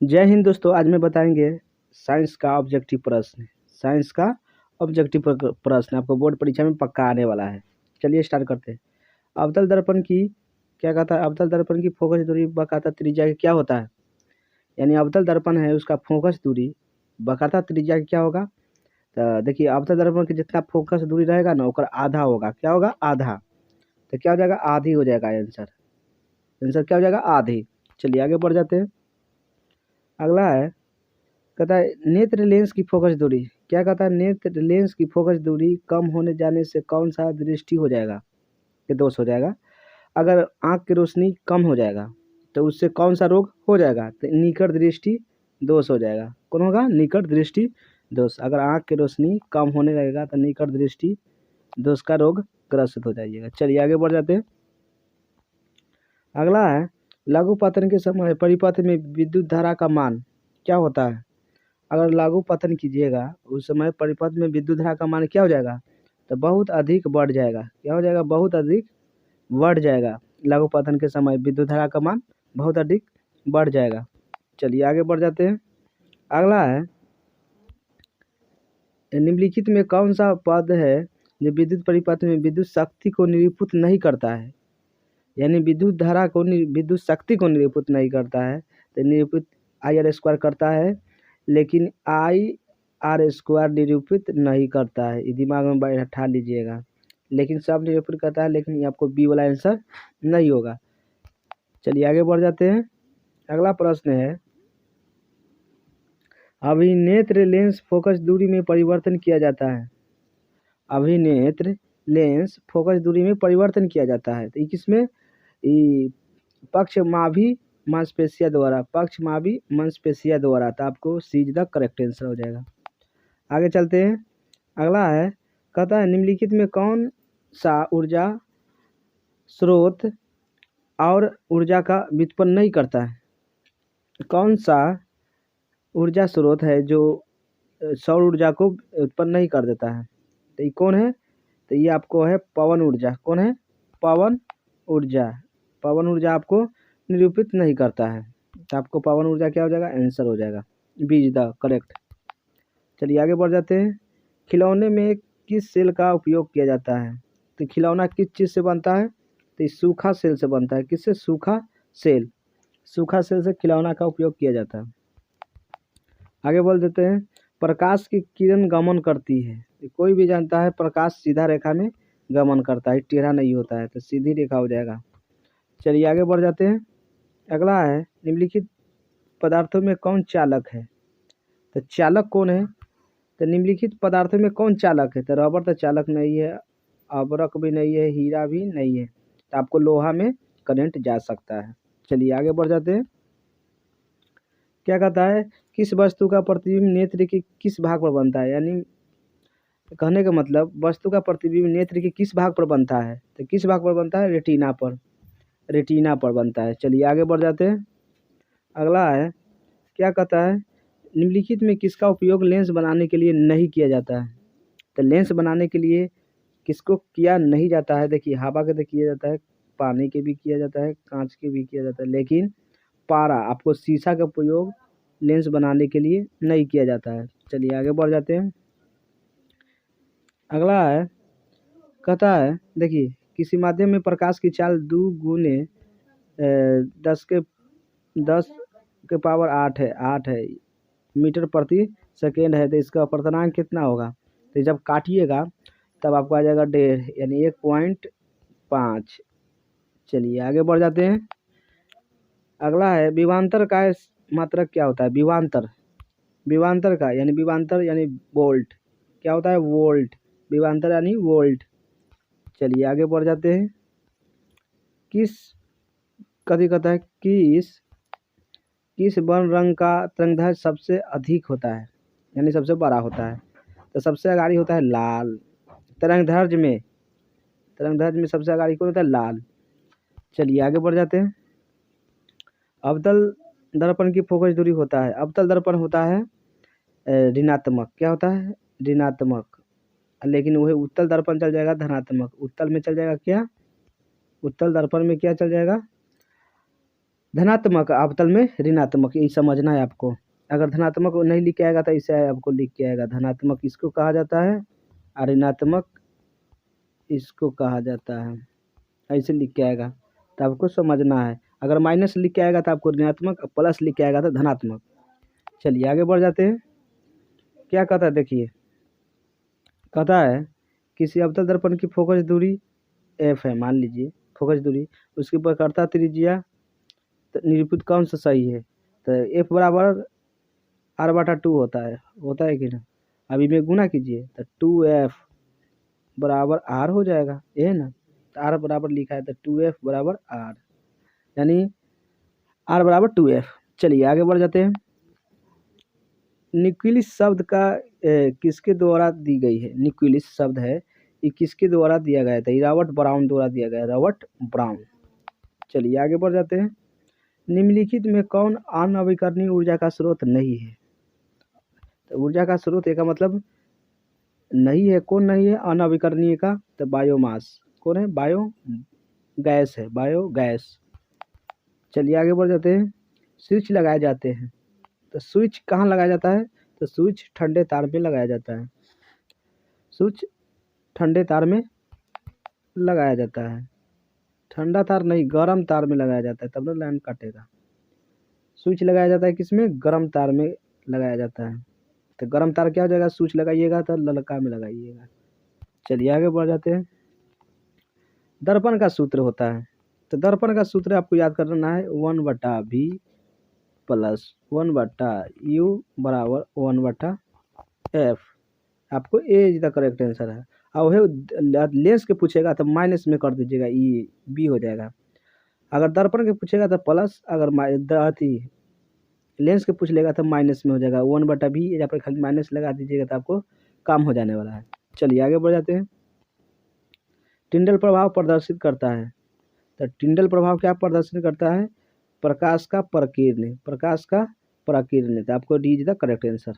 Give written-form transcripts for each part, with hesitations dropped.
जय हिंद दोस्तों। आज मैं बताएंगे साइंस का ऑब्जेक्टिव प्रश्न। साइंस का ऑब्जेक्टिव प्रश्न आपको बोर्ड परीक्षा में पक्का आने वाला है। चलिए स्टार्ट करते हैं। अवतल दर्पण की क्या कहता है? अवतल दर्पण की फोकस दूरी बकाता त्रिज्या क्या होता है? यानी अवतल दर्पण है उसका फोकस दूरी बकाता त्रिज्या क्या होगा? तो देखिए, अवतल दर्पण की जितना फोकस दूरी रहेगा ना ओकर आधा होगा। क्या होगा? आधा। तो क्या हो जाएगा? आधी हो जाएगा आंसर। आंसर क्या हो जाएगा? आधी। चलिए आगे बढ़ जाते हैं। अगला है, कहता है नेत्र लेंस की फोकस दूरी। क्या कहता है? नेत्र लेंस की फोकस दूरी कम होने जाने से कौन सा दृष्टि हो जाएगा? ये दोष हो जाएगा। अगर आंख की रोशनी कम हो जाएगा तो उससे कौन सा रोग हो जाएगा? तो निकट दृष्टि दोष हो जाएगा। कौन होगा? निकट दृष्टि दोष। अगर आंख की रोशनी कम होने लगेगा तो निकट दृष्टि दोष का रोग ग्रसित हो जाइएगा। चलिए आगे बढ़ जाते हैं। अगला है, लघु पतन के समय परिपथ में विद्युत धारा का मान क्या होता है? अगर लघु पतन कीजिएगा उस समय परिपथ में विद्युत धारा का मान क्या हो जाएगा? तो बहुत अधिक बढ़ जाएगा। क्या हो जाएगा? बहुत अधिक बढ़ जाएगा। लघु पतन के समय विद्युत धारा का मान बहुत अधिक बढ़ जाएगा। चलिए आगे बढ़ जाते हैं। अगला है, निम्नलिखित में कौन सा पद है जो विद्युत परिपथ में विद्युत शक्ति को निरूपित नहीं करता है? यानी विद्युत धारा को विद्युत शक्ति को निरूपित नहीं करता है। तो निरूपित आई आर स्क्वायर करता है, लेकिन आई आर स्क्वायर निरूपित नहीं करता है। ये दिमाग में बैठा लीजिएगा। लेकिन सब निरूपित करता है, लेकिन ये आपको बी वाला आंसर नहीं होगा। चलिए आगे बढ़ जाते हैं। अगला प्रश्न है, अभिनेत्र लेंस फोकस दूरी में परिवर्तन किया जाता है। अभिनेत्र लेंस फोकस दूरी में परिवर्तन किया जाता है तो किसमें? पक्षमाभी मांसपेशिया द्वारा। पक्षमाभी मांसपेशिया द्वारा। तो आपको सी इज द करेक्ट आंसर हो जाएगा। आगे चलते हैं। अगला है, कहता है निम्नलिखित में कौन सा ऊर्जा स्रोत और ऊर्जा का व्युत्पन्न नहीं करता है? कौन सा ऊर्जा स्रोत है जो सौर ऊर्जा को उत्पन्न नहीं कर देता है? तो ये कौन है? तो ये आपको है पवन ऊर्जा। कौन है? पवन ऊर्जा। पवन ऊर्जा आपको निरूपित नहीं करता है। तो आपको पवन ऊर्जा क्या हो जाएगा? आंसर हो जाएगा। B is the correct. चलिए आगे बढ़ जाते हैं। खिलौने में किस सेल का उपयोग किया जाता है? तो खिलौना किस चीज़ से बनता है? तो ये सूखा सेल से बनता है। किससे? सूखा सेल। सूखा सेल से खिलौना का उपयोग किया जाता है। आगे बोल देते हैं, प्रकाश की किरण गमन करती है। तो कोई भी जानता है प्रकाश सीधा रेखा में गमन करता है, टेढ़ा नहीं होता है। तो सीधी रेखा हो जाएगा। चलिए आगे बढ़ जाते हैं। अगला है, निम्नलिखित पदार्थों में कौन चालक है? तो चालक कौन है? तो निम्नलिखित पदार्थों में कौन चालक है? तो रबर तो चालक नहीं है, अबरक भी नहीं है, हीरा भी नहीं है। तो आपको लोहा में करंट जा सकता है। चलिए आगे बढ़ जाते हैं। क्या कहता है, किस वस्तु का प्रतिबिंब नेत्र के किस भाग पर बनता है? यानी कहने का मतलब वस्तु का प्रतिबिंब नेत्र के किस भाग पर बनता है? तो किस भाग पर बनता है? रेटिना पर। रेटिना पर बनता है। चलिए आगे बढ़ जाते हैं। अगला है, क्या कहता है, निम्नलिखित में किसका उपयोग लेंस बनाने के लिए नहीं किया जाता है? तो लेंस बनाने के लिए किसको किया नहीं जाता है? देखिए, हवा के तो किया जाता है, पानी के भी किया जाता है, कांच के भी किया जाता है, लेकिन पारा आपको शीशा का प्रयोग लेंस बनाने के लिए नहीं किया जाता है। चलिए आगे बढ़ जाते हैं। अगला है, कहता है देखिए, किसी माध्यम में प्रकाश की चाल 2 गुने 10 के पावर 8 है मीटर प्रति सेकेंड है। तो इसका अपर्तनांक कितना होगा? तो जब काटिएगा तब आपको आ जाएगा 1.5 यानी 1.5। चलिए आगे बढ़ जाते हैं। अगला है, विभवांतर का मात्रक क्या होता है? विभवांतर। विभवांतर का यानी विभवांतर यानी वोल्ट। क्या होता है? वोल्ट। विभवांतर यानी वोल्ट। चलिए आगे बढ़ जाते हैं। किस कथी कहता है, किस वर्ण रंग का तरंगदैर्घ्य सबसे अधिक होता है? यानी सबसे बड़ा होता है? तो सबसे आगाड़ी होता है लाल। तरंगदैर्घ्य में सबसे आगाड़ी कौन होता है? लाल। चलिए आगे बढ़ जाते हैं। अवतल दर्पण की फोकस दूरी होता है, अवतल दर्पण होता है ऋणात्मक। क्या होता है? ऋणात्मक। लेकिन वही उत्तल दर्पण चल जाएगा धनात्मक। उत्तल में चल जाएगा क्या? उत्तल दर्पण में क्या चल जाएगा? धनात्मक अवतल में ऋणात्मक, यही समझना है आपको। अगर धनात्मक नहीं लिख के आएगा तो इसे आपको लिख के आएगा, धनात्मक इसको कहा जाता है और ऋणात्मक इसको कहा जाता है, ऐसे लिख के आएगा तो आपको समझना है। अगर माइनस लिख के आएगा तो आपको ऋणात्मक, प्लस लिख के आएगा तो धनात्मक। चलिए आगे बढ़ जाते हैं। क्या कहता है देखिए, कहता है किसी अवतल दर्पण की फोकस दूरी f है, मान लीजिए फोकस दूरी, उसके ऊपर करता त्रिज्या, तो निरूपित कौन सा सही है? तो f बराबर r/2 होता है कि ना। अभी में गुना कीजिए तो 2f बराबर r हो जाएगा, ये है ना। तो r बराबर लिखा है तो 2f बराबर r, यानी r बराबर 2f। चलिए आगे बढ़ जाते हैं। न्यूक्लियस शब्द का किसके द्वारा दी गई है? न्यूक्लियस शब्द है, ये किसके द्वारा दिया गया था? रॉबर्ट ब्राउन द्वारा दिया गया, रॉबर्ट ब्राउन। चलिए आगे बढ़ जाते हैं। निम्नलिखित में कौन अनवीकरणीय ऊर्जा का स्रोत नहीं है? तो ऊर्जा का स्रोत का मतलब नहीं है, कौन नहीं है अनवीकरणीय का? तो बायोमास। कौन है? बायो गैस है, बायो गैस। चलिए आगे बढ़ जाते हैं। स्विच लगाए जाते हैं, तो स्विच कहाँ लगाया जाता है? तो स्विच ठंडे तार में लगाया जाता है, स्विच ठंडे तार में लगाया जाता है, ठंडा तार नहीं गर्म तार में लगाया जाता है, तब ना लाइन काटेगा। स्विच लगाया जाता है किसमें? गर्म तार में लगाया जाता है। तो गर्म तार क्या हो जाएगा? स्विच लगाइएगा तो ललका में लगाइएगा। चलिए आगे बढ़ जाते हैं। दर्पण का सूत्र होता है, तो दर्पण का सूत्र आपको याद करना है 1/v प्लस 1/u बराबर 1/f। आपको ए इज द करेक्ट आंसर है। और वह लेंस के पूछेगा तो माइनस में कर दीजिएगा, ई बी हो जाएगा। अगर दर्पण के पूछेगा तो प्लस, अगर लेंस के पूछ लेगा तो माइनस में हो जाएगा 1/v, यहाँ पर खाली माइनस लगा दीजिएगा तो आपको काम हो जाने वाला है। चलिए आगे बढ़ जाते हैं। टिंडल प्रभाव प्रदर्शित करता है, तो टिंडल प्रभाव क्या प्रदर्शित करता है? प्रकाश का प्रकीर्णन, प्रकाश का प्रकीर्णन। तो आपको D is the correct answer.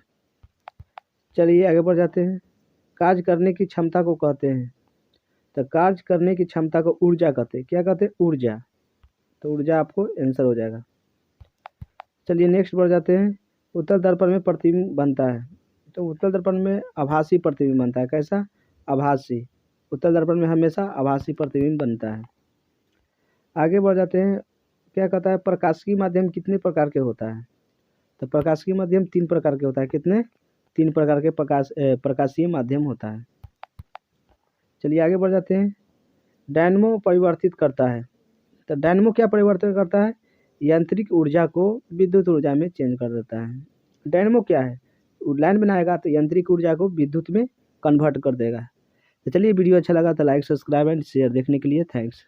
चलिए आगे बढ़ जाते हैं। कार्य करने की क्षमता को कहते हैं, तो कार्य करने की क्षमता को ऊर्जा कहते हैं। क्या कहते हैं? ऊर्जा। तो ऊर्जा आपको आंसर हो जाएगा। चलिए नेक्स्ट बढ़ जाते हैं। उत्तल दर्पण में प्रतिबिंब बनता है, तो उत्तल दर्पण में आभासी प्रतिबिंब बनता है। कैसा? आभासी। उत्तल दर्पण में हमेशा आभासी प्रतिबिंब बनता है। आगे बढ़ जाते हैं। क्या कहता है? प्रकाशिकी माध्यम कितने प्रकार के होता है? तो प्रकाशिकी माध्यम 3 प्रकार के होता है। कितने? 3 प्रकार के प्रकाशीय माध्यम होता है। चलिए आगे बढ़ जाते हैं। डायनमो परिवर्तित करता है, तो डायनमो क्या परिवर्तन करता है? यांत्रिक ऊर्जा को विद्युत ऊर्जा में चेंज कर देता है। डायनमो क्या है? लाइन बनाएगा तो यांत्रिक ऊर्जा को विद्युत में कन्वर्ट कर देगा। तो चलिए वीडियो अच्छा लगा तो लाइक सब्सक्राइब एंड शेयर। देखने के लिए थैंक्स।